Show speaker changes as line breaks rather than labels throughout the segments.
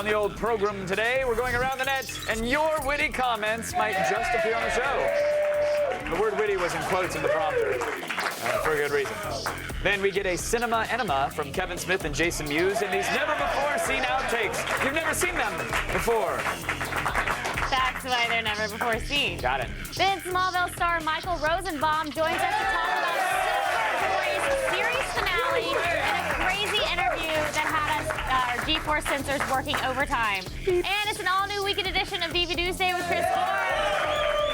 On the old program today, we're going around the net, and your witty comments might just appear on the show. The word witty was in quotes in the prompter, for a good reason. Then we get a cinema enema from Kevin Smith and Jason Mewes, and these never-before-seen outtakes. You've never seen them before.
That's why they're never before seen.
Got it.
Then Smallville star Michael Rosenbaum joins us to talk about Superboy's series finale and a crazy interview that had us, our G-Force sensors working overtime. And it's an all-new weekend edition of DVD Tuesday with Chris Orr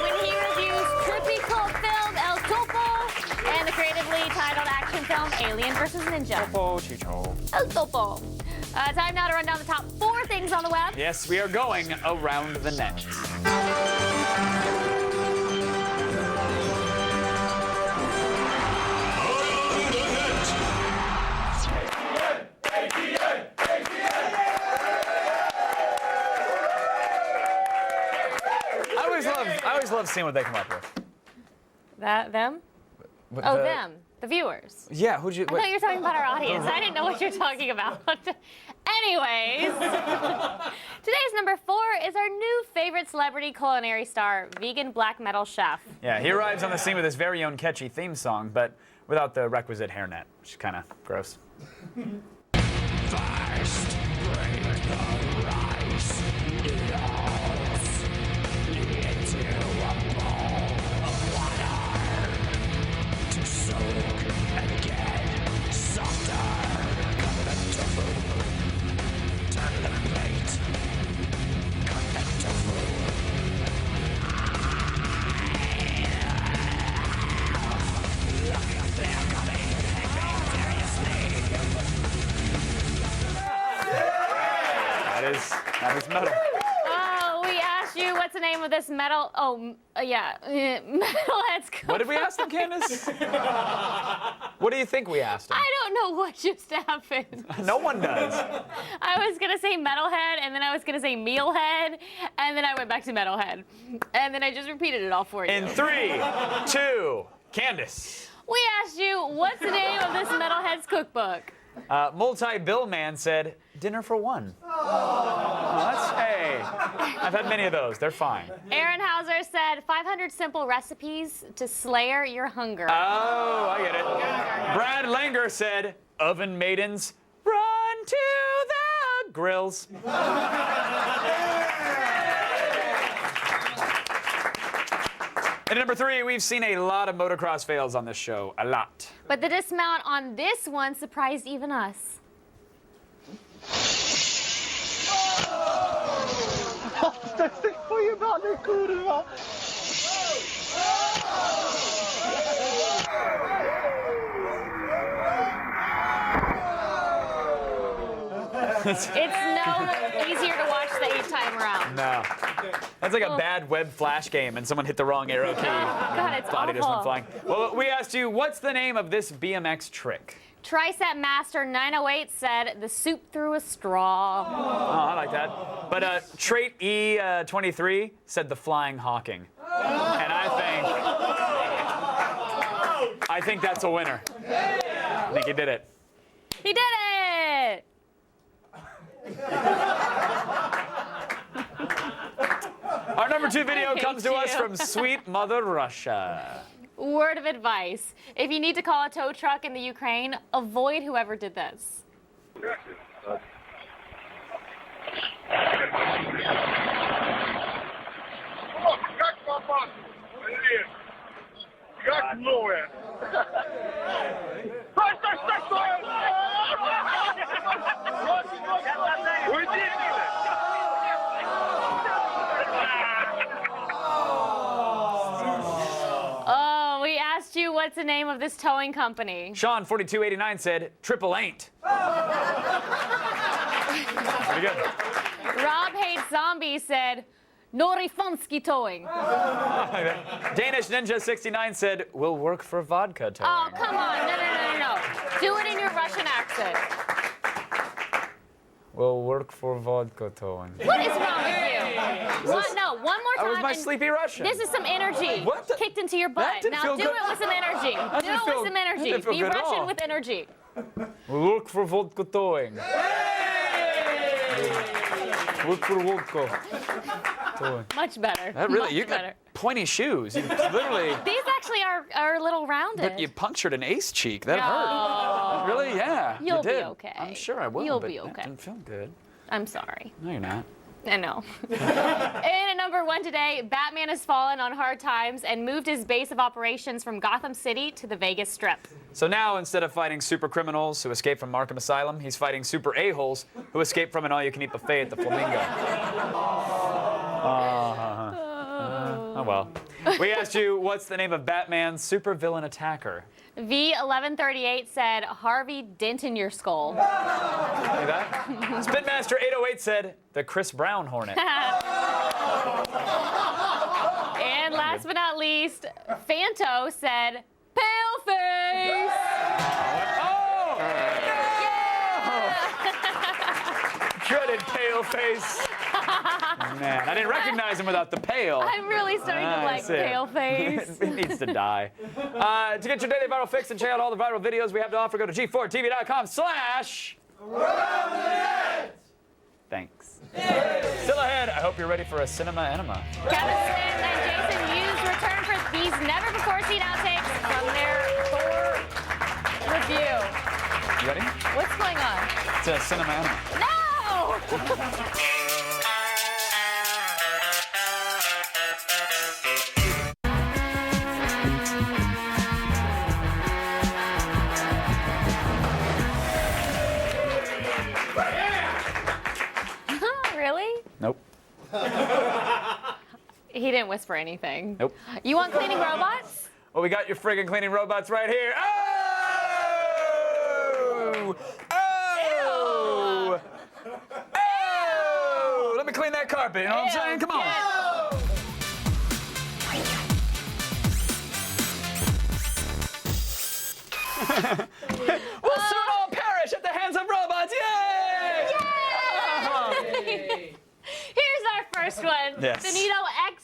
when he reviews trippy cult film El Topo and the creatively titled action film Alien vs. Ninja.
Topo, Chicho.
El Topo. Time now to run down the top 4 things on the web.
Yes, we are going around the net. I always love seeing what they come up with.
Them? Them. The viewers.
Yeah, who'd you...
I thought you were talking about our audience. I didn't know what you're talking about. Anyways, today's number 4 is our new favorite celebrity culinary star, vegan black metal chef.
Yeah, he arrives on the scene with his very own catchy theme song, but without the requisite hairnet, which is kind of gross.
First, bring the rice. It all into a bowl of water to soak and get softer. Cut the tofu, turn the plate. Cut the tofu. Look up there, coming. Seriously.
That is metal.
Oh, we asked you what's the name of this metal... Metalhead's cookbook.
What did we ask them, Candace? What do you think we asked them?
I don't know what just happened.
No one does.
I was going to say metalhead, and then I was going to say mealhead, and then I went back to metalhead. And then I just repeated it all for you.
In 3, 2, Candace.
We asked you, what's the name of this Metalhead's cookbook?
Multi-bill man said, dinner for one. Oh, hey. I've had many of those. They're fine.
Aaron Hauser said, 500 simple recipes to slayer your hunger.
Oh, I get it. Brad Langer said, oven maidens, run to the grills. And number 3, we've seen a lot of motocross fails on this show. A lot.
But the dismount on this one surprised even us. It's no easier to watch the 8th time around.
No. That's like a bad web flash game and someone hit the wrong arrow key.
God, it's
body just went
awful.
flying. Well, we asked you, what's the name of this BMX trick?
Tricep Master 908 said, the soup through a straw.
Oh, I like that. But Trait E23 said the flying hawking. And I think that's a winner. I think he did it.
He did it!
Our number 2 video
hate
comes to us
you.
from Sweet Mother Russia.
Word of advice. If you need to call a tow truck in the Ukraine, avoid whoever did this.
Как новое. Стой, стой, стой, стой! Уйди отсюда!
Oh, we asked you what's the name of this towing company.
Sean 4289 said Triple Ain't. Pretty good.
Rob Hates Zombies said, Norifonski Towing.
Danish Ninja 69 said we'll work for vodka towing.
Oh, come on. No. Do it in your Russian accent.
We'll work for vodka towing.
What is wrong with you? One more
That
time.
was my
and
sleepy Russian.
This is some energy
What the-
kicked into your butt.
That didn't
Now
feel
do
good.
it with some energy. Do
didn't
it
feel-
with some
that
energy.
didn't feel
Be
good at all.
Russian with energy.
We'll work for vodka towing.
Much better.
That really,
Much
you got
better.
pointy shoes. You literally,
These actually are a little rounded.
but you punctured an ace cheek. That
No.
hurt. Really? Yeah.
You'll
you
be
did.
okay.
I'm sure I will.
You'll
but
be
That
okay.
didn't feel good.
I'm sorry.
No, you're not.
I know. And at number 1 today, Batman has fallen on hard times and moved his base of operations from Gotham City to the Vegas Strip.
So now, instead of fighting super criminals who escape from Arkham Asylum, he's fighting super a-holes who escape from an all-you-can-eat buffet at the Flamingo. Oh well. We asked you, what's the name of Batman's supervillain attacker?
V1138 said, Harvey Dent in your skull.
Like that? Spinmaster 808 said, the Chris Brown Hornet.
And last but not least, Fanto said, Paleface.
Oh! Dreaded Paleface. Man, I didn't recognize him without the pale.
I'm really starting to like
That's it.
Paleface.
It needs to die. To get your daily viral fix and check out all the viral videos we have to offer, go to g4tv.com/. Thanks. Still ahead, I hope you're ready for a cinema enema.
Kevin Smith and Jason Hughes return for these never-before-seen outtakes from their Thor review.
You ready?
What's going on?
It's a cinema enema.
No! Really?
Nope.
He didn't whisper anything.
Nope.
You want cleaning robots?
Well, we got your friggin' cleaning robots right here. Oh! Oh! Oh! Let me clean that carpet, you know what I'm saying? Come on. We'll soon all perish at the hands of robots. Yay!
Here's our first one.
Yes.
The Nito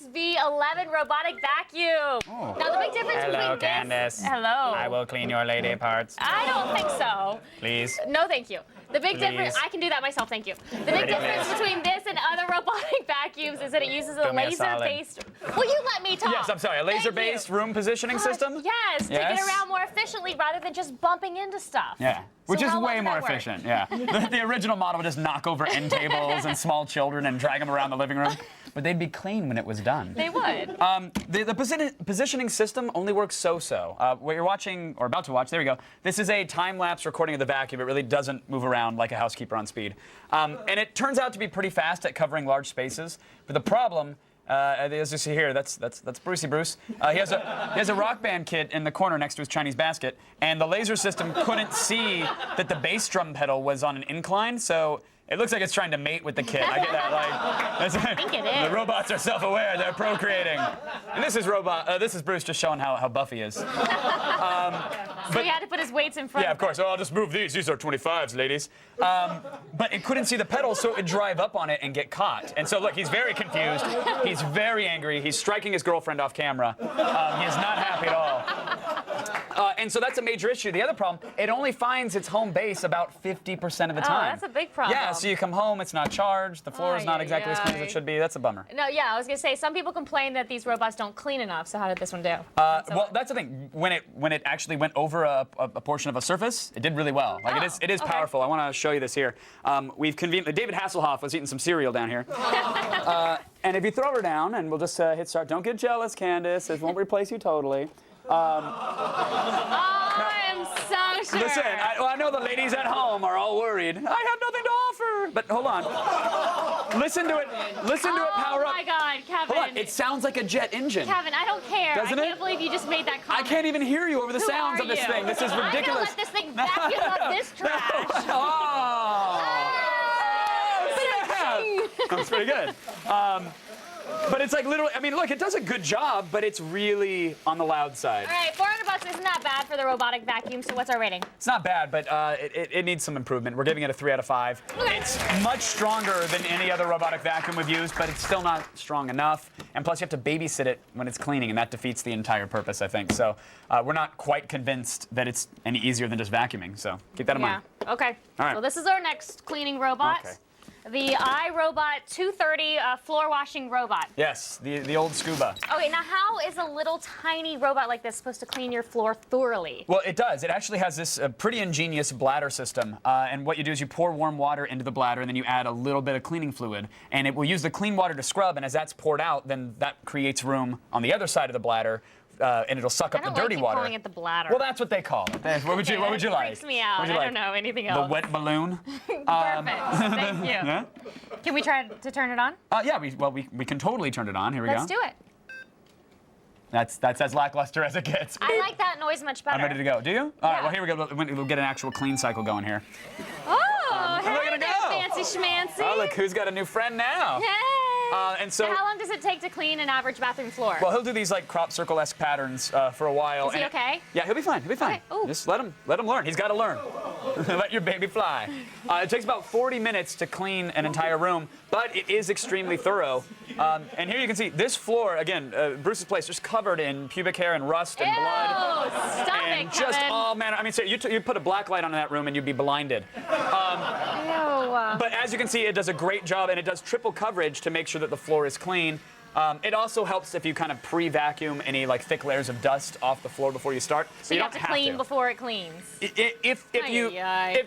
XV11 robotic vacuum.
Oh.
Now the big difference
Hello,
between
Candace.
this. Hello.
I will clean your lady parts.
I don't think so.
Please.
No, thank you. The big difference,
Please.
I can do that myself, thank you. The big difference between this and other robotic vacuums is that it uses a
Do me a
laser-based. Will you let me talk?
Yes, I'm sorry. A
Thank
laser-based
you.
room positioning system?
Yes, to
Yes.
get around more efficiently rather than just bumping into stuff.
Yeah. Which
So
is
how well
way
did
more
that work?
efficient, yeah. The original model would just knock over end tables and small children and drag them around the living room. But they'd be clean when it was done.
They would.
The positioning system only works so-so. What you're watching, or about to watch, there we go. This is a time-lapse recording of the vacuum. It really doesn't move around like a housekeeper on speed. And it turns out to be pretty fast at covering large spaces. But the problem, as you see here, that's Brucey Bruce. He has a Rock Band kit in the corner next to his Chinese basket, and the laser system couldn't see that the bass drum pedal was on an incline, so it looks like it's trying to mate with the kid. I get that,
I think it is.
The robots are self-aware, they're procreating. And this is Bruce just showing how buff he is.
So he had to put his weights in front
Yeah, of course. Oh, I'll just move these. These are 25s, ladies. But it couldn't see the pedals, so it would drive up on it and get caught. And so, look, he's very confused. He's very angry. He's striking his girlfriend off camera. He is not happy at all. And so that's a major issue. The other problem, it only finds its home base about 50% of the time.
that's a big problem.
Yeah, so you come home, it's not charged. The floor is not exactly as clean as it should be. That's a bummer.
No, yeah, I was gonna say some people complain that these robots don't clean enough. So how did this one do?
Well, that's the thing. When it actually went over a portion of a surface, it did really well. Like it is
okay.
powerful. I want to show you this here. We've conveniently. David Hasselhoff was eating some cereal down here. And if you throw her down, and we'll just hit start. Don't get jealous, Candace. It won't replace you totally.
I'm so sure.
Listen, I know the ladies at home are all worried. I have nothing to offer. But hold on. Listen to it. Listen to it power
Oh
up.
my God, Kevin.
Hold on. It sounds like a jet engine.
Kevin, I don't care.
Doesn't
I
it?
can't believe you just made that
I
comment.
can't even hear you over the
Who
sounds
are
of this
you?
thing. This is ridiculous.
I'm gonna let this thing vacuum up this trash.
Oh! That's pretty good. But it's like literally, I mean, look, it does a good job, but it's really on the loud side.
All right, $400 isn't that bad for the robotic vacuum, so what's our rating?
It's not bad, but it needs some improvement. We're giving it a 3 out of 5.
Okay.
It's much stronger than any other robotic vacuum we've used, but it's still not strong enough. And plus, you have to babysit it when it's cleaning, and that defeats the entire purpose, I think. So we're not quite convinced that it's any easier than just vacuuming. So keep that in mind.
Okay.
All right.
Well, this is our next cleaning robot.
Okay.
The iRobot 230 floor washing robot.
Yes, the old scuba.
Okay, now how is a little tiny robot like this supposed to clean your floor thoroughly?
Well, it does. It actually has this pretty ingenious bladder system. And what you do is you pour warm water into the bladder, and then you add a little bit of cleaning fluid. And it will use the clean water to scrub, and as that's poured out, then that creates room on the other side of the bladder, and it'll suck up the dirty water.
Calling it the bladder.
Well, that's what they call it. What would you like?
Freaks me out.
What would you
I
like?
don't know anything
The
else.
wet balloon?
Perfect. Thank you.
Yeah?
Can we try to turn it on?
Yeah, we can totally turn it on. Here we
Let's
go.
do it.
That's as lackluster as it gets.
I like that noise much better.
I'm ready to go. Do you? All right,
Yeah.
well, here we go. We'll get an actual clean cycle going here.
Oh,
look
hey
at it
there,
go.
fancy schmancy.
Oh, look, who's got a new friend now?
Hey.
And so,
How long does it take to clean an average bathroom floor?
well, he'll do these like crop circle-esque patterns for a while.
Is he
and
okay?
Yeah, he'll be fine. He'll be fine.
Okay. Ooh.
Just let him learn. He's got to learn. Let your baby fly. It takes about 40 minutes to clean an entire room, but it is extremely thorough. And here you can see this floor again. Bruce's place just covered in pubic hair and rust and blood.
Oh, stop
And
it,
just
Kevin.
all manner. I mean, so you put a black light on that room and you'd be blinded.
Ew.
But as you can see, it does a great job, and it does triple coverage to make sure that the floor is clean. It also helps if you kind of pre-vacuum any like thick layers of dust off the floor before you start.
So you have to clean before it cleans.
If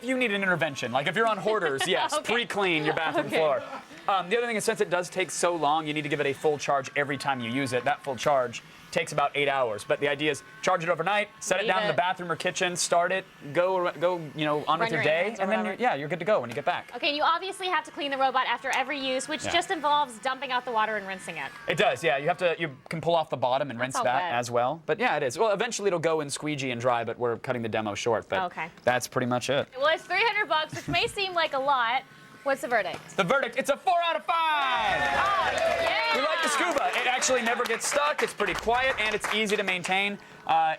you need an intervention, like if you're on Hoarders, yes,
Okay.
pre-clean your bathroom
Okay.
floor. The other thing is, since it does take so long, you need to give it a full charge every time you use it. That full charge takes about 8 hours. But the idea is charge it overnight, set it
Leave
down in
it.
the bathroom or kitchen, start it, go on
Run
with your
your
day,
errands or
and then
whatever.
you're good to go when you get back.
Okay, you obviously have to clean the robot after every use, which
Yeah.
just involves dumping out the water and rinsing it.
It does, yeah. You can pull off the bottom and rinse
all
that
wet.
as well. But yeah, it is. Well, eventually it'll go and squeegee and dry, but we're cutting the demo short. But
Okay.
that's pretty much it.
Well, it's $300, which may seem like a lot. What's the verdict?
The verdict, it's a 4 out of 5!
Oh, yeah!
We like the scuba. It actually never gets stuck. It's pretty quiet and it's easy to maintain.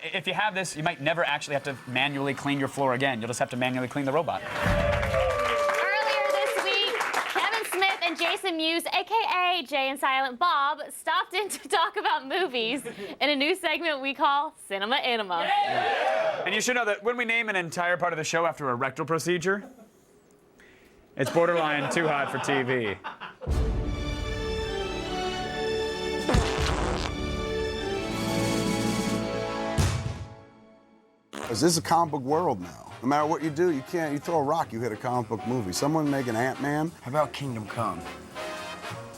If you have this, you might never actually have to manually clean your floor again. You'll just have to manually clean the robot.
Earlier this week, Kevin Smith and Jason Mewes, a.k.a. Jay and Silent Bob, stopped in to talk about movies in a new segment we call Cinema Enema.
And you should know that when we name an entire part of the show after a rectal procedure, it's borderline too hot for TV.
This is a comic book world now. No matter what you do, you throw a rock, you hit a comic book movie. Someone make an Ant-Man.
How about Kingdom Come?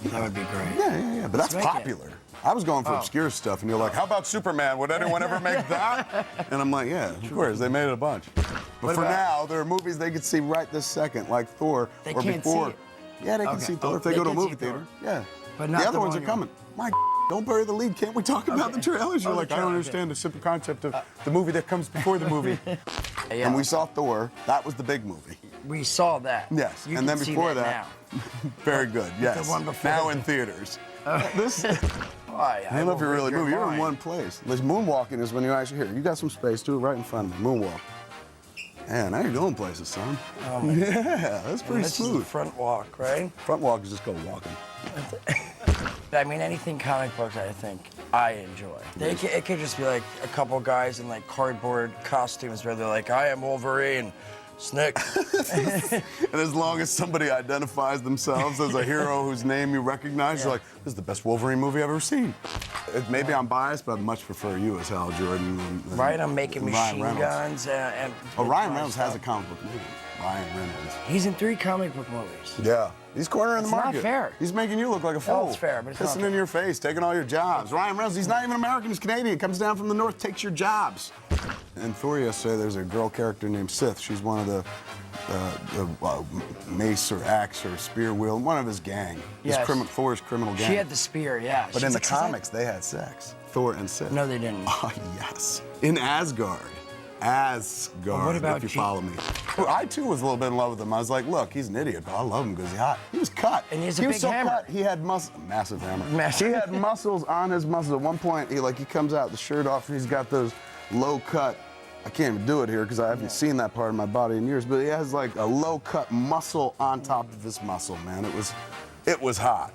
That would be great.
Yeah, but that's
Let's make it.
popular. I was going for obscure stuff, and you're like, how about Superman? Would anyone ever make that? And I'm like, yeah, of course, they made it a bunch. But
What
for
about-
now, there are movies they could see right this second, like Thor.
They
or
can't
before.
see it.
Yeah, they can
Okay.
see Thor
Oh,
if they
they
go to a
can see
movie
Thor.
theater. Yeah.
But not
the other
the
ones are
one you
coming. My don't bury the lead. Can't we talk about the trailers? You're
Oh, the
like, I don't
trailer,
understand the simple concept of the movie that comes before the movie.
Yeah.
And we saw Thor. That was the big movie.
We saw that.
Yes,
You
and
can
then
see
before
that,
very good. Yes.
one before.
Now in theaters. This.
now. I
I don't know if you're really moving. You're in one place. This moonwalking is when you actually here. You got some space. Do it right in front of me. Moonwalk. Yeah, now you're going places, son. Yeah, that's pretty
This is the
smooth.
front walk, right?
Front walk is just go walking.
I mean, anything comic books, I think I enjoy. It could just be like a couple guys in like cardboard costumes where they're like, I am Wolverine, Snick.
And as long as somebody identifies themselves as a hero whose name you recognize, you're like, this is the best Wolverine movie I've ever seen. Maybe I'm biased, but I'd much prefer you as Hal Jordan. than
Right? I'm making
Ryan
machine
Reynolds.
guns and
Oh, Ryan
my
Reynolds has a
stuff.
comic book movie. Ryan Reynolds.
He's in 3 comic book movies.
Yeah. He's cornering the
It's not
market.
fair.
He's making you look like a fool.
it's fair, but it's not
Pissing
fair.
in your face, taking all your jobs. Ryan Reynolds, he's not even American, he's Canadian. Comes down from the north, takes your jobs. In Thor yesterday, there's a girl character named Sith. She's one of the mace or axe or spear wheel, one of his gang.
Yes.
Thor's criminal gang.
She had the spear, yeah.
but
She's
in the
like, "She's like-"
comics, they had sex. Thor and Sith.
No, they didn't.
Oh, yes. In Asgard. Asgard,
Well, what about
if you
G-
follow me. I, too, was a little bit in love with him. I was like, look, he's an idiot, but I love him because he's hot. He was cut.
And he has a
was
big
so
hammer.
cut, he had massive hammer.
Massive.
He had muscles on his muscles. At one point, he comes out, the shirt off, and he's got those low-cut, I can't even do it here because I haven't seen that part of my body in years, but he has like a low-cut muscle on top of his muscle, man. It was hot.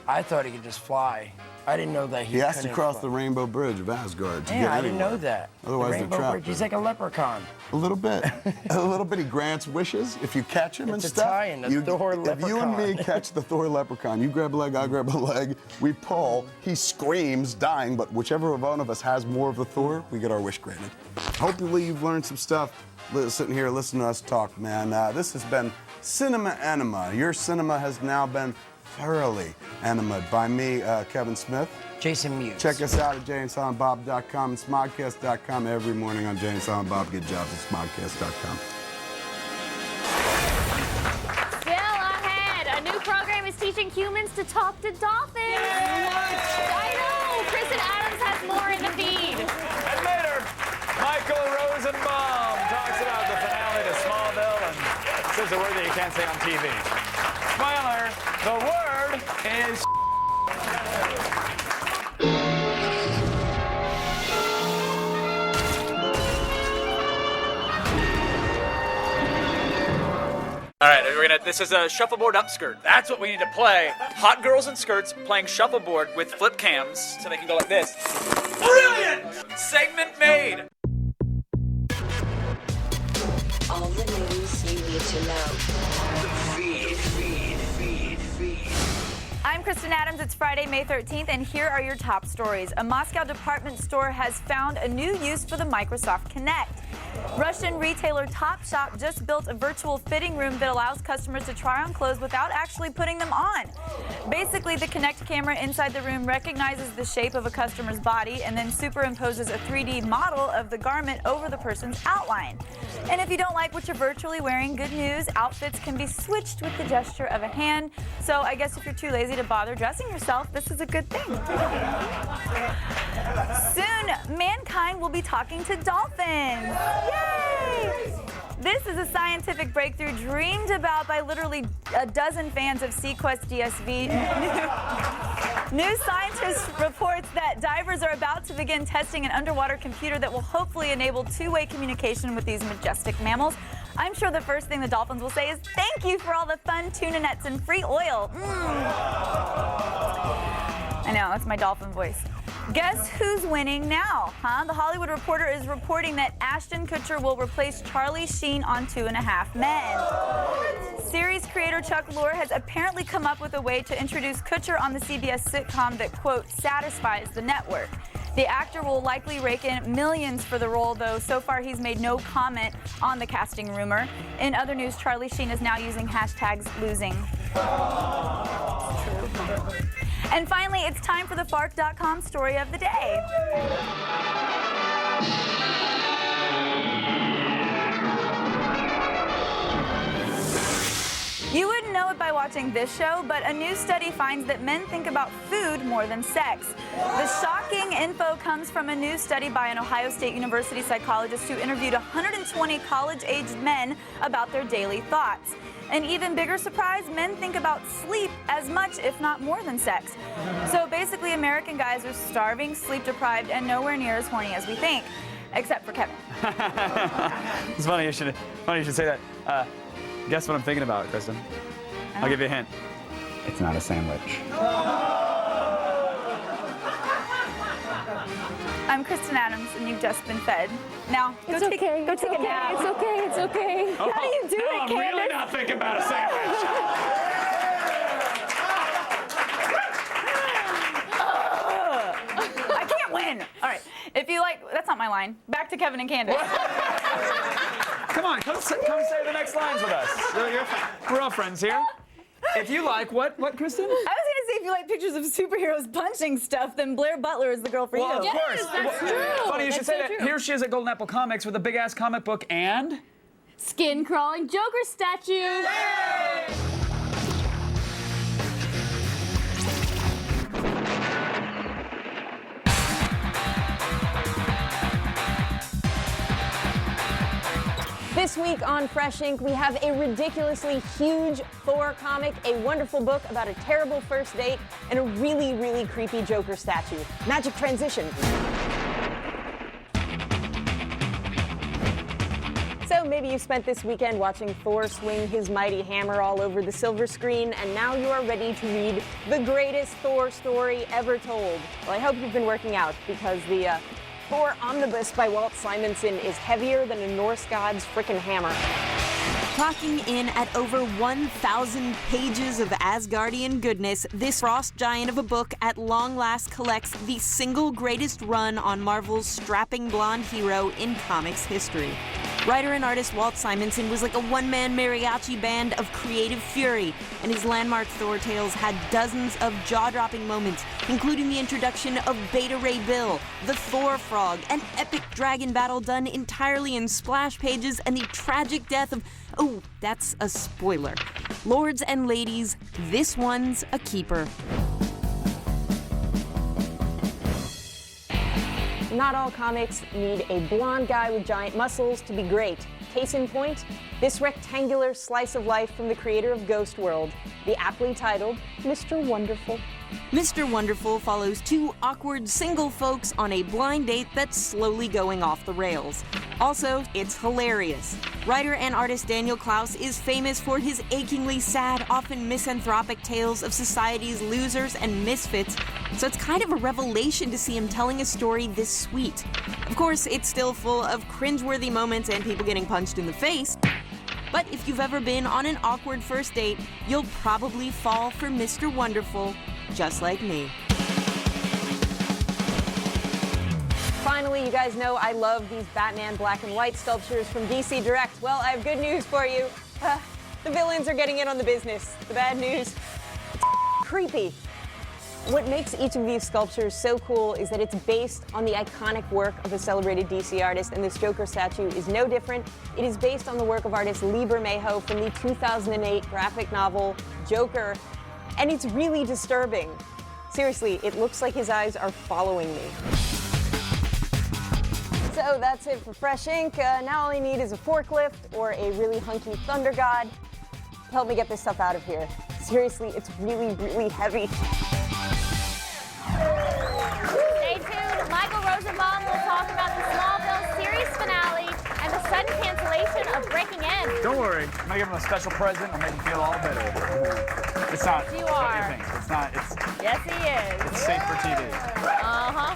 I thought he could just fly. I didn't know that
He has to
couldn't
cross
fly.
the Rainbow Bridge of Asgard to
Yeah,
get
I didn't
anywhere.
know that.
Otherwise,
the
they're
Rainbow
trapped.
Bridge, he's like a leprechaun.
A little bit. A little bit. He grants wishes. If you catch him and
It's a
stuff.
tie-in, the Thor
If you and me
leprechaun.
catch the Thor leprechaun, you grab a leg, I grab a leg, we pull, he screams, dying, but whichever one of us has more of the Thor, we get our wish granted. Hopefully you've learned some stuff sitting here listening to us talk, man. This has been Cinema Enema. Your cinema has now been thoroughly enemaed by me, Kevin Smith.
Jason Mewes.
Check us out at jayandsilentbob.com and smodcast.com every morning on Jay and Silent Bob. Get jobs at smodcast.com.
Still ahead, a new program is teaching humans to talk to dolphins. I know. Kristen Adams has more in the feed.
And later, Michael Rosenbaum talks about the finale to Smallville and says a word that you can't say on TV. Spoiler, the word is All right, this is a shuffleboard upskirt. That's what we need to play. Hot girls in skirts playing shuffleboard with flip cams so they can go like this. Brilliant! Segment made.
All the news you need to know.
I'm Kristen Adams. It's Friday, May 13th, and here are your top stories. A Moscow department store has found a new use for the Microsoft Kinect. Russian retailer Topshop just built a virtual fitting room that allows customers to try on clothes without actually putting them on. Basically, the Kinect camera inside the room recognizes the shape of a customer's body and then superimposes a 3D model of the garment over the person's outline. And if you don't like what you're virtually wearing, good news, outfits can be switched with the gesture of a hand. So I guess if you're too lazy to bother dressing yourself, this is a good thing. Soon, mankind will be talking to dolphins. Yay! This is a scientific breakthrough dreamed about by literally a dozen fans of Sequest DSV. New Scientist reports that divers are about to begin testing an underwater computer that will hopefully enable two-way communication with these majestic mammals. I'm sure the first thing the dolphins will say is, "Thank you for all the fun tuna nets and free oil." I know, that's my dolphin voice. Guess who's winning now, huh? The Hollywood Reporter is reporting that Ashton Kutcher will replace Charlie Sheen on 2.5 Men. Series creator Chuck Lorre has apparently come up with a way to introduce Kutcher on the CBS sitcom that, quote, satisfies the network. The actor will likely rake in millions for the role, though so far he's made no comment on the casting rumor. In other news, Charlie Sheen is now using hashtags losing. True. And finally, it's time for the Fark.com story of the day. You wouldn't know it by watching this show, but a new study finds that men think about food more than sex. The shocking info comes from a new study by an Ohio State University psychologist who interviewed 120 college-aged men about their daily thoughts. An even bigger surprise, men think about sleep as much, if not more than sex. So basically, American guys are starving, sleep-deprived, and nowhere near as horny as we think. Except for Kevin.
It's funny you should say that. Guess what I'm thinking about, Kristen? I'll give you a hint. It's not a sandwich.
I'm Kristen Adams, and you've just been fed. Now, go take a nap.
It's okay. It's okay.
How do you do it,
I'm
Candace?
really not thinking about a sandwich.
I can't win. All right. If you like, that's not my line. Back to Kevin and Candace.
Come on, come say the next lines with us. We're all friends here. If you like, what, Kristen?
I was gonna say if you like pictures of superheroes punching stuff, then Blair Butler is the girl for you.
Well, of course.
that's true.
Funny you should
That's
say
so
that.
true.
Here she is at Golden Apple Comics with a big-ass comic book and...
Skin-crawling Joker statue.
This week on Fresh Ink, we have a ridiculously huge Thor comic, a wonderful book about a terrible first date, and a really, really creepy Joker statue. Magic transition. So maybe you spent this weekend watching Thor swing his mighty hammer all over the silver screen, and now you are ready to read the greatest Thor story ever told. Well, I hope you've been working out, because the Thor Omnibus by Walt Simonson is heavier than a Norse god's frickin' hammer.
Clocking in at over 1,000 pages of Asgardian goodness, this frost giant of a book at long last collects the single greatest run on Marvel's strapping blonde hero in comics history. Writer and artist Walt Simonson was like a one-man mariachi band of creative fury, and his landmark Thor tales had dozens of jaw-dropping moments, including the introduction of Beta Ray Bill, the Thor Frog, an epic dragon battle done entirely in splash pages, and the tragic death of... oh, that's a spoiler. Lords and ladies, this one's a keeper.
Not all comics need a blonde guy with giant muscles to be great. Case in point, this rectangular slice of life from the creator of Ghost World, the aptly titled Mr. Wonderful.
Mr. Wonderful follows two awkward single folks on a blind date that's slowly going off the rails. Also, it's hilarious. Writer and artist Daniel Klaus is famous for his achingly sad, often misanthropic tales of society's losers and misfits, so it's kind of a revelation to see him telling a story this sweet. Of course, it's still full of cringeworthy moments and people getting punched in the face, but if you've ever been on an awkward first date, you'll probably fall for Mr. Wonderful, just like me.
Finally, you guys know I love these Batman black and white sculptures from DC Direct. Well, I have good news for you. The villains are getting in on the business. The bad news, it's creepy. What makes each of these sculptures so cool is that it's based on the iconic work of a celebrated DC artist, and this Joker statue is no different. It is based on the work of artist Lee Bermejo from the 2008 graphic novel Joker, and it's really disturbing. Seriously, it looks like his eyes are following me. So that's it for Fresh Ink. Now all I need is a forklift or a really hunky thunder god to help me get this stuff out of here. Seriously, it's really, really heavy.
Stay tuned. Michael Rosenbaum will talk about the Smallville series finale and the sudden cancellation of Breaking In.
Don't worry. I'm gonna give him a special present. I'll make him feel all better. It's not
You
what
are.
you think. It's not.
Yes, he is.
It's safe for TV.
Uh-huh.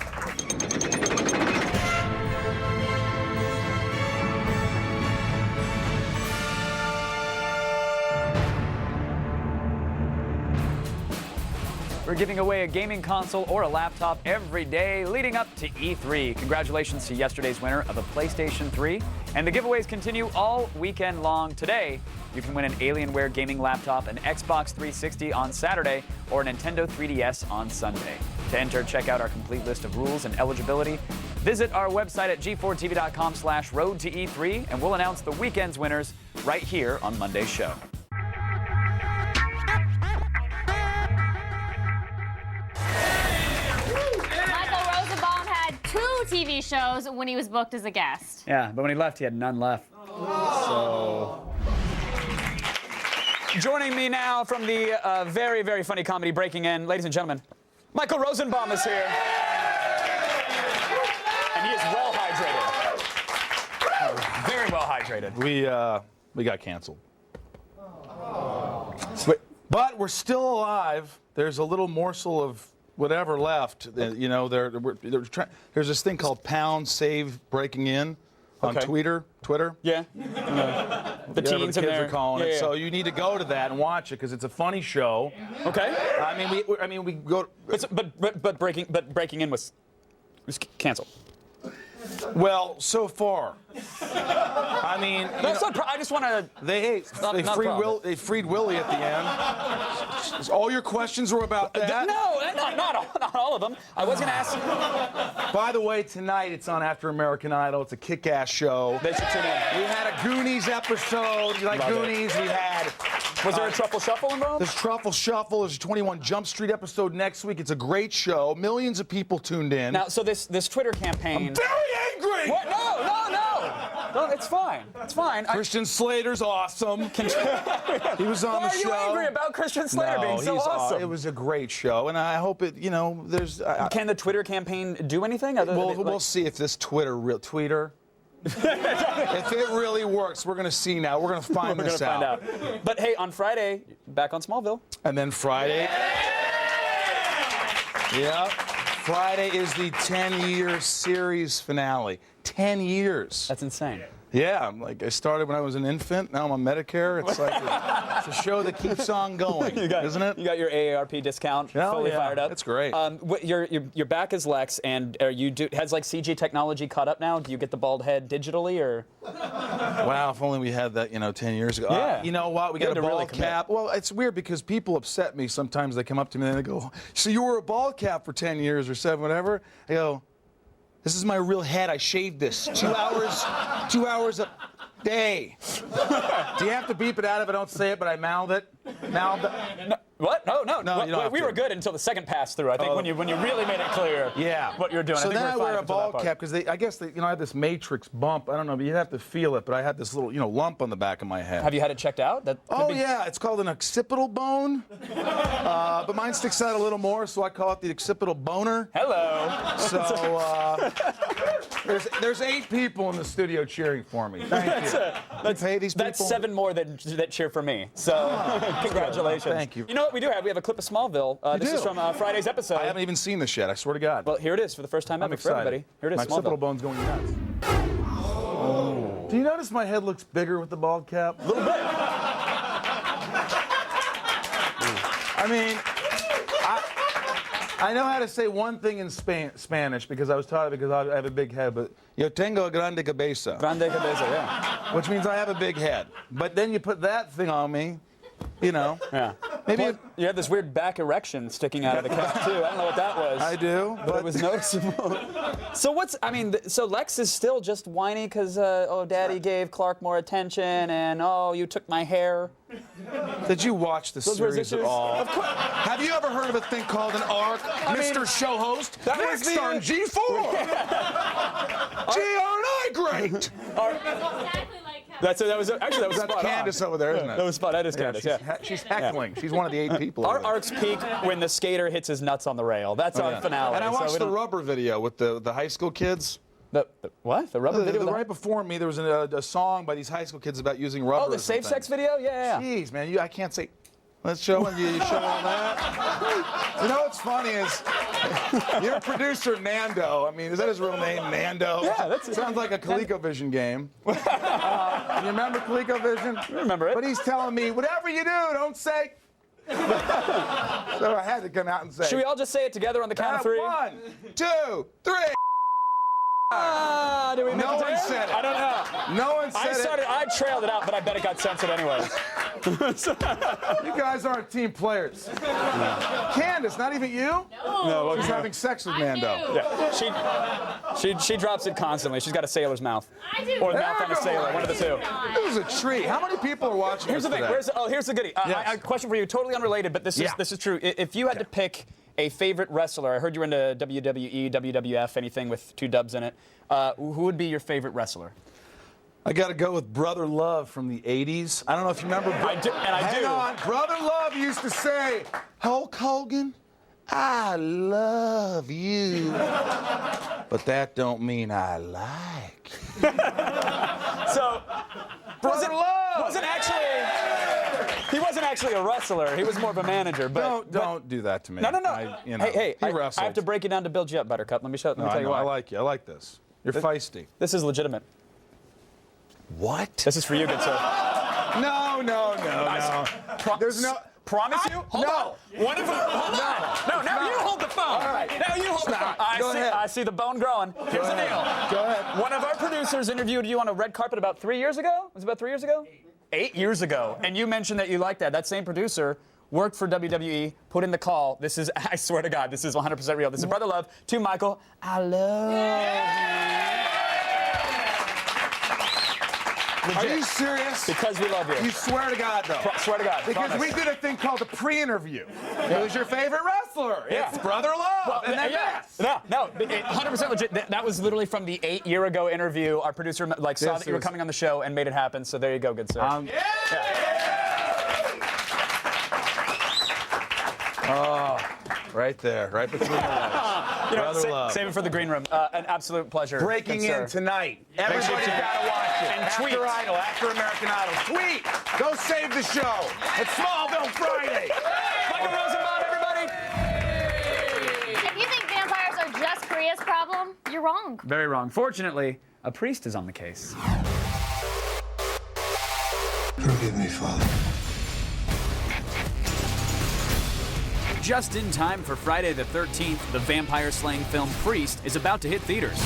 We're giving away a gaming console or a laptop every day leading up to E3. Congratulations to yesterday's winner of a PlayStation 3. And the giveaways continue all weekend long. Today, you can win an Alienware gaming laptop, an Xbox 360 on Saturday, or a Nintendo 3DS on Sunday. To enter, check out our complete list of rules and eligibility. Visit our website at g4tv.com/road to E3, and we'll announce the weekend's winners right here on Monday's show.
Michael Rosenbaum had 2 TV shows when he was booked as a guest.
Yeah, but when he left, he had none left. So... Joining me now from the very, very funny comedy Breaking In, ladies and gentlemen, Michael Rosenbaum is here. And he is well hydrated. Very well hydrated.
We got canceled. But we're still alive. There's a little morsel of whatever left. You know, there's this thing called #save Breaking In on Twitter.
Yeah. The teens
the
in
kids
there.
are calling it.
Yeah.
So you need to go to that and watch it because it's a funny show.
Okay.
I mean, we go.
But Breaking In was canceled.
Well, so far. I mean,
That's not I just want to.
they freed Willie at the end. All your questions were about that.
No, not all of them. I was going to ask.
By the way, tonight it's on After American Idol. It's a kick-ass show.
They should tune in.
We had a Goonies episode. You like
Love it.
Goonies? We had.
Was there a Truffle Shuffle involved?
There's Truffle Shuffle. There's a 21 Jump Street episode next week. It's a great show. Millions of people tuned in.
Now, so this Twitter campaign.
I'm very angry.
What? No. No, it's fine. It's fine.
Christian Slater's awesome. He was on the show.
Why are you angry about Christian Slater being so awesome?
It was a great show, and I hope it. You know, there's.
Can the Twitter campaign do anything?
We'll see if this Twitter. If it really works, we're going to see now. We're going to find
We're
this
gonna find out. But hey, on Friday, back on Smallville.
And then Friday. Yep. Friday is the 10-year series finale. 10 years.
That's insane.
Yeah, I started when I was an infant. Now I'm on Medicare. It's like it's a show that keeps on going, isn't it?
You got your AARP discount fully fired up.
That's great.
Your back is Lex, and has like CG technology caught up now? Do you get the bald head digitally, or?
Wow, if only we had that, 10 years ago.
Yeah.
You know what? We got a
really
bald cap. Well, it's weird because people upset me sometimes. They come up to me and they go, "So you were a bald cap for 10 years or 7, whatever?" I go, "This is my real head. I shaved this 2 hours a day." Do you have to beep it out if I don't say it, but I mouth it?
No, what? No.
you don't have
we
to.
were good until the second pass through. I think when you really made it clear. What you're doing.
So
I think
then I
we're
wear
fine
a
until that
bald
part.
cap because I guess I had this matrix bump. I don't know, but you'd have to feel it. But I had this little lump on the back of my head.
Have you had it checked out?
Yeah, it's called an occipital bone. But mine sticks out a little more, so I call it the occipital boner.
Hello.
So there's 8 people in the studio cheering for me. Thank you.
Let's
pay these people.
That's 7 more that cheer for me. So congratulations.
Thank you.
You know what we do have? We have a clip of Smallville. This is from Friday's episode.
I haven't even seen this yet. I swear to God.
Well, here it is for the first time
I'm
ever for
excited.
everybody. Here it is.
My occipital bone's going nuts. Oh. Do you notice my head looks bigger with the bald cap?
A little bit.
I mean, I know how to say one thing in Spanish because I was taught it because I have a big head, but yo tengo grande cabeza.
Grande cabeza, yeah.
Which means I have a big head. But then you put that thing on me,
Yeah.
Maybe
you have this weird back erection sticking out of the cap too. I don't know what that was.
I do,
but it was noticeable. So Lex is still just whiny because Daddy gave Clark more attention, and you took my hair.
Did you watch the series at all?
Of course.
Have you ever heard of a thing called an arc, Mr. Show Host?
That
Next
was
on G4. Gee, aren't I great?
That was
That's
spot
Candace
on.
over there, isn't it?
That was spot. That is Candace.
She's heckling. She's one of the 8 people.
Our arcs peak when the skater hits his nuts on the rail. That's our finale.
And I watched the rubber video with the high school kids.
What? The rubber video?
Right before me, there was a song by these high school kids about using rubber.
Oh, the safe sex video? Yeah.
Jeez, man, I can't say. Let's show you show all that. You know what's funny is your producer Nando. I mean, is that his real name, Nando?
Yeah, that's it.
Sounds like a ColecoVision game. You remember ColecoVision?
I remember it.
But he's telling me, whatever you do, don't say. So I had to come out and say.
Should we all just say it together on the count of 3?
1, 2, 3.
Did we make
No
it
one
there?
said it.
I don't know.
No one said it.
I trailed it out, but I bet it got censored anyway.
You guys aren't team players. Candace, not even you?
No.
She's having sex with Nando.
Yeah. She drops it constantly. She's got a sailor's mouth.
I do.
Or the mouth on a sailor, one of the two.
This is a treat. How many people are watching
Here's the
this
thing.
today?
Here's the goodie.
Yes.
A question for you, totally unrelated, but this is true. If you had to pick a favorite wrestler, I heard you were into WWE, WWF, anything with 2 dubs in it. Who would be your favorite wrestler?
I got to go with Brother Love from the 80s. I don't know if you remember.
I do.
Hang on. Brother Love used to say, Hulk Hogan, I love you. But that don't mean I like.
So,
Brother Love!
He wasn't actually a wrestler. He was more of a manager. But
Don't do that to me.
No.
He
I
wrestled.
have to break it down to build you up, Buttercup. Let me tell you why.
I like you. I like this. You're feisty.
This is legitimate.
What?
This is for you, good sir.
No. There's no.
Promise you? Hold on. One of them. Hold on. No, you hold the phone. All right. Now you hold the phone. I see the bone growing. Here's the deal.
Go ahead.
One of our producers interviewed you on a red carpet about 3 years ago. Was it about 3 years ago? 8 years ago. And you mentioned that you liked that. That same producer worked for WWE, put in the call. This is, I swear to God, this is 100% real. This is Brother Love to Michael. I love you.
Are you serious?
Because we love you.
You swear to God, though.
Swear to God.
Because
promise.
we did a thing called a pre-interview. Who's your favorite wrestler?
Yeah.
It's Brother Love. And then this.
No, 100% legit. That was literally from the 8-year ago interview. Our producer saw that you were coming on the show and made it happen. So there you go, good sir.
Oh, right there, right between the legs.
You know,
Brother love.
save it for the green room. An absolute pleasure.
Breaking
Good
in
sir.
tonight.
sure
Everybody's
you can.
got to watch it.
And
after
tweet.
Idol, after American Idol. Tweet. Go save the show. It's Smallville Friday.
Michael Rosenbaum, everybody.
If you think vampires are just Korea's problem, you're wrong.
Very wrong. Fortunately, a priest is on the case.
Forgive me, Father.
Just in time for Friday the 13th, the vampire-slaying film Priest is about to hit theaters.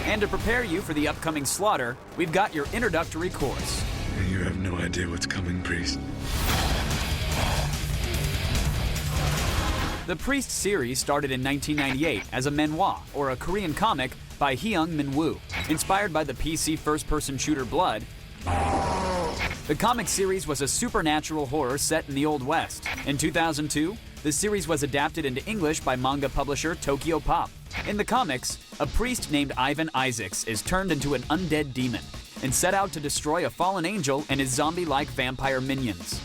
And to prepare you for the upcoming slaughter, we've got your introductory course.
You have no idea what's coming, priest.
The Priest series started in 1998 as a manhwa, or a Korean comic, by Hyung Min Woo. Inspired by the PC first-person shooter Blood, the comic series was a supernatural horror set in the Old West. In 2002, the series was adapted into English by manga publisher Tokyo Pop. In the comics, a priest named Ivan Isaacs is turned into an undead demon and set out to destroy a fallen angel and his zombie-like vampire minions.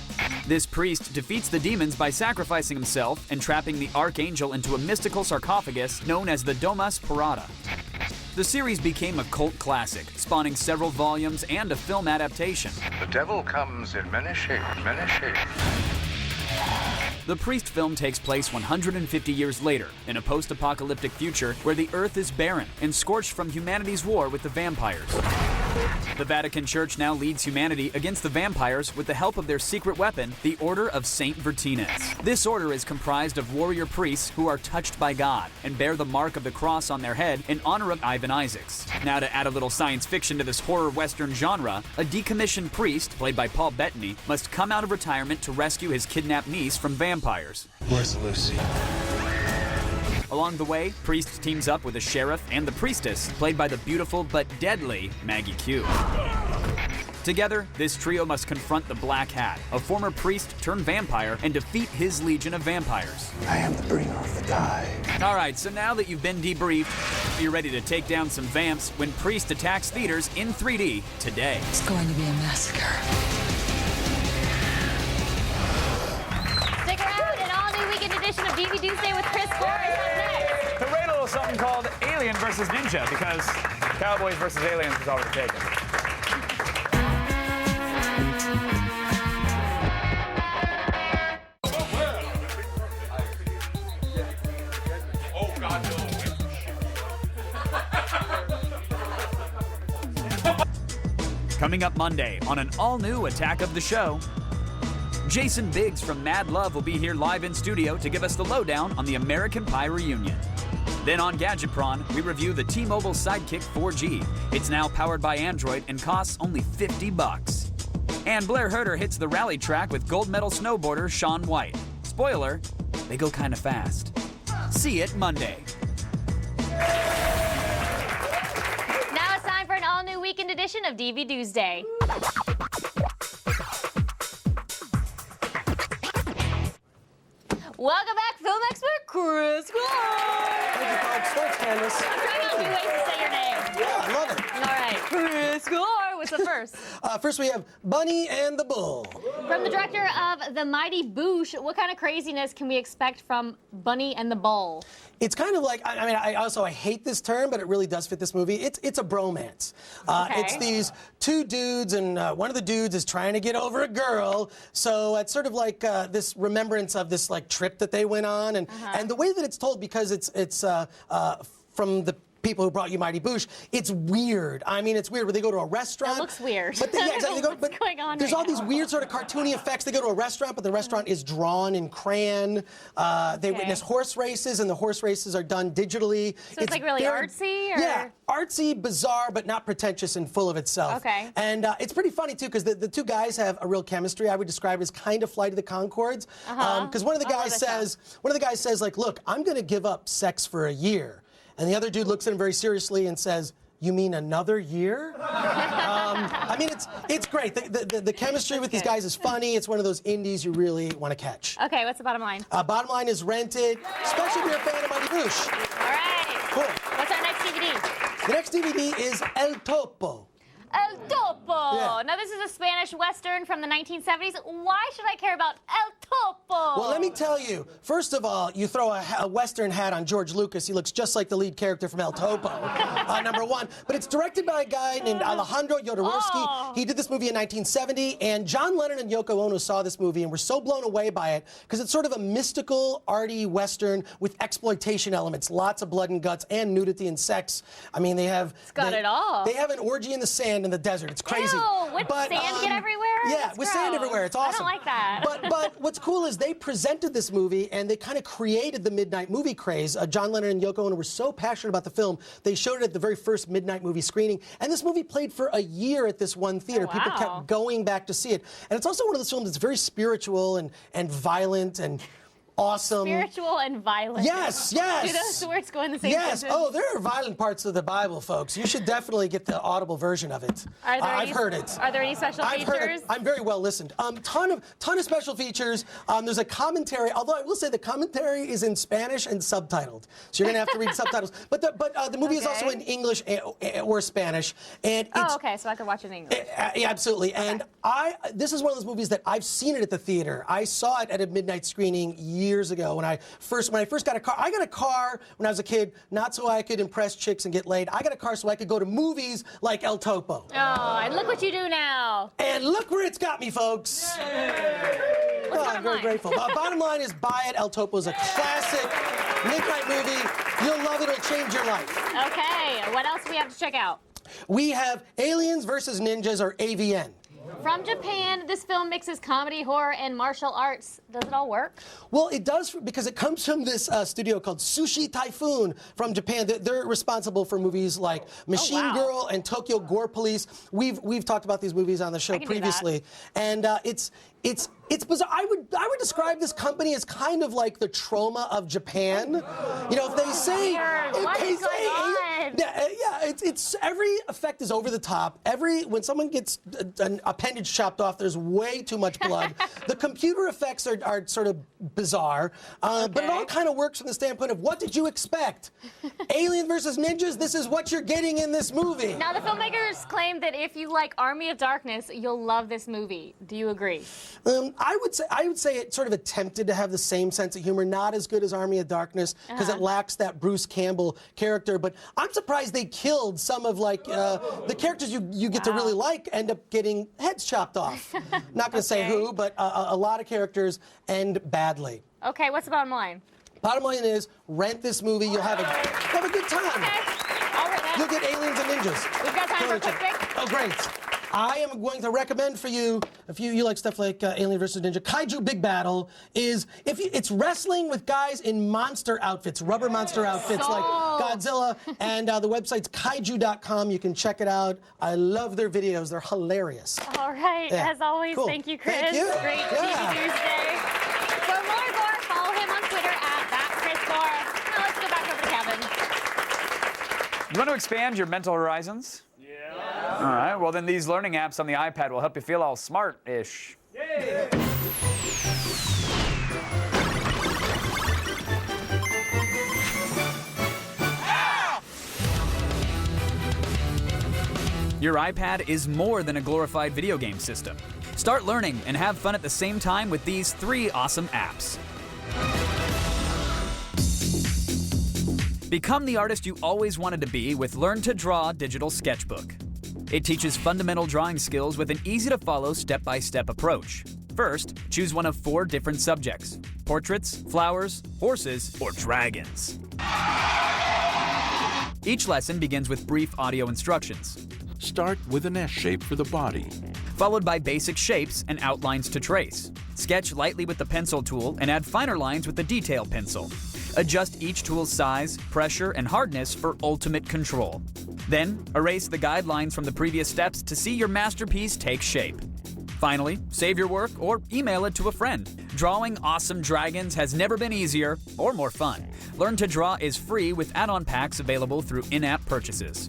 This priest defeats the demons by sacrificing himself and trapping the archangel into a mystical sarcophagus known as the Domus Parata. The series became a cult classic, spawning several volumes and a film adaptation.
The devil comes in many shapes, many shapes.
The Priest film takes place 150 years later, in a post-apocalyptic future where the Earth is barren and scorched from humanity's war with the vampires. The Vatican Church now leads humanity against the vampires with the help of their secret weapon, the Order of Saint Vertinez. This order is comprised of warrior priests who are touched by God and bear the mark of the cross on their head in honor of Ivan Isaacs. Now, to add a little science fiction to this horror western genre, a decommissioned priest, played by Paul Bettany, must come out of retirement to rescue his kidnapped niece from vampires.
Where's Lucy?
Along the way, Priest teams up with a sheriff and the priestess, played by the beautiful but deadly Maggie Q. Together, this trio must confront the Black Hat, a former priest turned vampire, and defeat his legion of vampires.
I am the bringer of the tide.
All right, so now that you've been debriefed, you're ready to take down some vamps when Priest attacks theaters in 3D today.
It's going to be a massacre.
Stick around, an all-new weekend edition of DVD Tuesday with Chris Gore is up next.
To rate a little something called Alien versus Ninja, because Cowboys versus Aliens was already taken. Coming up Monday on an all-new Attack of the Show, Jason Biggs from Mad Love will be here live in studio to give us the lowdown on the American Pie reunion. Then on Gadgetron, we review the T-Mobile Sidekick 4G. It's now powered by Android and costs only $50. And Blair Herter hits the rally track with gold medal snowboarder Shaun White. Spoiler, they go kind of fast. See it Monday.
Now it's time for an all-new weekend edition of DV Tuesday. Welcome back, film expert Chris Gore.
Thank you, Fox Sports, Candace.
I'm trying out new ways to say your name.
Yeah, I love it.
All right, Chris Gore. What's the first?
First, we have Bunny and the Bull.
From the director of The Mighty Boosh, what kind of craziness can we expect from Bunny and the Bull?
It's kind of like, I hate this term, but it really does fit this movie. It's a bromance.
Okay.
It's these two dudes, and one of the dudes is trying to get over a girl. So it's sort of like this remembrance of this like trip that they went on, and the way that it's told, because it's from the people who brought you Mighty Boosh, it's weird. I mean, it's weird where they go to a restaurant.
That looks weird.
But they, yeah, exactly. They go,
What's going on
there's
right
all these
now?
weird sort of cartoony effects. They go to a restaurant, but the restaurant is drawn in crayon. They witness horse races, and the horse races are done digitally.
So it's like really artsy? Or?
Yeah, artsy, bizarre, but not pretentious and full of itself.
Okay.
And it's pretty funny, too, because the two guys have a real chemistry. I would describe it as kind of Flight of the Conchords. Because one of the guys says, like, look, I'm going to give up sex for a year. And the other dude looks at him very seriously and says, "You mean another year?" I mean, it's great. The chemistry with these guys is funny. It's one of those indies you really want to catch.
Okay, what's the bottom line?
Bottom line is rent it, especially if you're a fan of Mighty Boosh.
All right.
Cool.
What's our next DVD?
The next DVD is El Topo.
El Topo.
Yeah.
Now, this is a Spanish Western from the 1970s. Why should I care about El Topo?
Well, let me tell you. First of all, you throw a Western hat on George Lucas, he looks just like the lead character from El Topo, number one. But it's directed by a guy named Alejandro Jodorowsky. He did this movie in 1970, and John Lennon and Yoko Ono saw this movie and were so blown away by it because it's sort of a mystical, arty Western with exploitation elements, lots of blood and guts, and nudity and sex. I mean, they have...
It's got it all.
They have an orgy in the sand in the desert. It's crazy.
Ew, wouldn't sand get everywhere?
Yeah,
That's
with
gross.
sand everywhere. It's awesome.
I don't like that.
But what's cool is they presented this movie and they kind of created the midnight movie craze. John Lennon and Yoko Ono were so passionate about the film, they showed it at the very first midnight movie screening. And this movie played for a year at this one theater.
Oh, wow.
People kept going back to see it. And it's also one of those films that's very spiritual and violent and awesome.
Spiritual and violent.
Yes, yes.
Do those words go in the same
Yes.
sentence?
Oh, there are violent parts of the Bible, folks. You should definitely get the audible version of it.
Are there
I've heard it.
Are there any special
I've
features?
heard it. I'm very well listened. Ton of special features. There's a commentary, although I will say the commentary is in Spanish and subtitled, so you're gonna have to read subtitles. But the movie is also in English or Spanish, and it's,
okay, so I could watch it in English.
yeah, absolutely. Okay. And this is one of those movies that I've seen it at the theater. I saw it at a midnight screening years ago when I first got a car. I got a car when I was a kid, not so I could impress chicks and get laid. I got a car so I could go to movies like El Topo.
Oh, and look what you do now.
And look where it's got me, folks. I'm very grateful. Bottom line is buy it. El Topo is a classic midnight movie. You'll love it. It'll change your life.
Okay, what else do we have to check out?
We have Aliens versus Ninjas, or AVN.
From Japan, this film mixes comedy, horror, and martial arts. Does it all work?
Well, it does, because it comes from this studio called Sushi Typhoon from Japan. They're responsible for movies like Machine Girl and Tokyo Gore Police. We've talked about these movies on the show previously, and it's bizarre. I would describe this company as kind of like the trauma of Japan. You know, if they say, it's every effect is over the top. When someone gets an appendage chopped off, there's way too much blood. The computer effects are sort of bizarre, but it all kind of works from the standpoint of what did you expect? Alien versus Ninjas. This is what you're getting in this movie.
Now the filmmakers claim that if you like Army of Darkness, you'll love this movie. Do you agree?
I would say it sort of attempted to have the same sense of humor, not as good as Army of Darkness because it lacks that Bruce Campbell character. But I'm surprised they killed some of the characters you get to really like end up getting heads chopped off. Not going to say who, but a lot of characters end badly.
Okay, what's the bottom line?
Bottom line is rent this movie. You'll have a good time.
All right,
You'll get Aliens and Ninjas.
We've got time for a quick pick.
Oh, great. I am going to recommend for you, if you like stuff like Alien vs. Ninja, Kaiju Big Battle it's wrestling with guys in monster outfits, rubber monster outfits like Godzilla, and the website's kaiju.com. You can check it out. I love their videos. They're hilarious.
All right.
Yeah.
As always,
Cool.
Thank you, Chris.
Thank you.
Great TV Tuesday. For more Gore, follow him on Twitter at @ChrisGore. Now let's go back over to Kevin.
You want to expand your mental horizons? All right, well then these learning apps on the iPad will help you feel all smart-ish. Yay! Your iPad is more than a glorified video game system. Start learning and have fun at the same time with these 3 awesome apps. Become the artist you always wanted to be with Learn to Draw Digital Sketchbook. It teaches fundamental drawing skills with an easy-to-follow step-by-step approach. First, choose one of 4 different subjects: portraits, flowers, horses, or dragons. Each lesson begins with brief audio instructions.
Start with an S shape for the body,
followed by basic shapes and outlines to trace. Sketch lightly with the pencil tool and add finer lines with the detail pencil. Adjust each tool's size, pressure, and hardness for ultimate control. Then, erase the guidelines from the previous steps to see your masterpiece take shape. Finally, save your work or email it to a friend. Drawing awesome dragons has never been easier or more fun. Learn to Draw is free with add-on packs available through in-app purchases.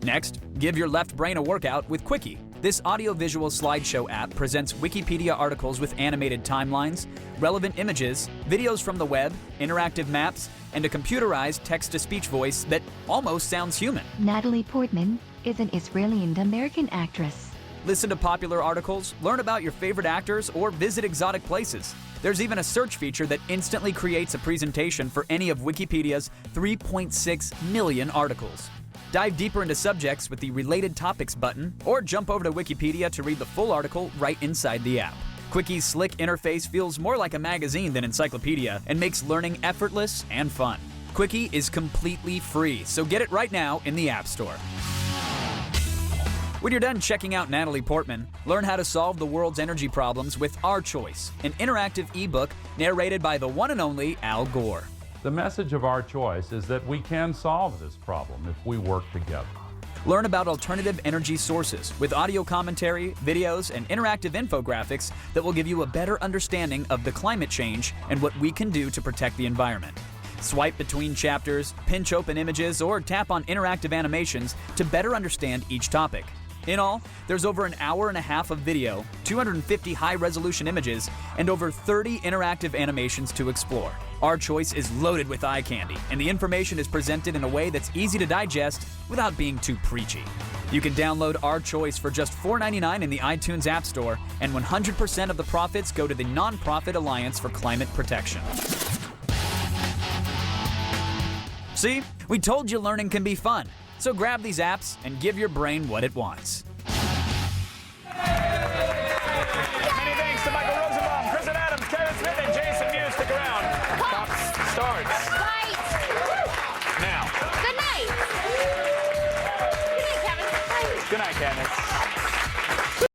Next, give your left brain a workout with Quickie. This audio-visual slideshow app presents Wikipedia articles with animated timelines, relevant images, videos from the web, interactive maps, and a computerized text-to-speech voice that almost sounds human.
Natalie Portman is an Israeli and American actress.
listen to popular articles, learn about your favorite actors, or visit exotic places. There's even a search feature that instantly creates a presentation for any of Wikipedia's 3.6 million articles. Dive deeper into subjects with the Related Topics button, or jump over to Wikipedia to read the full article right inside the app. Quickie's slick interface feels more like a magazine than encyclopedia and makes learning effortless and fun. Quickie is completely free, so get it right now in the App Store. When you're done checking out Natalie Portman, learn how to solve the world's energy problems with Our Choice, an interactive ebook narrated by the one and only Al Gore.
The message of Our Choice is that we can solve this problem if we work together.
Learn about alternative energy sources with audio commentary, videos, and interactive infographics that will give you a better understanding of the climate change and what we can do to protect the environment. Swipe between chapters, pinch open images, or tap on interactive animations to better understand each topic. In all, there's over an hour and a half of video, 250 high-resolution images, and over 30 interactive animations to explore. Our Choice is loaded with eye candy, and the information is presented in a way that's easy to digest without being too preachy. You can download Our Choice for just $4.99 in the iTunes App Store, and 100% of the profits go to the Nonprofit Alliance for Climate Protection. See? We told you learning can be fun. So grab these apps and give your brain what it wants.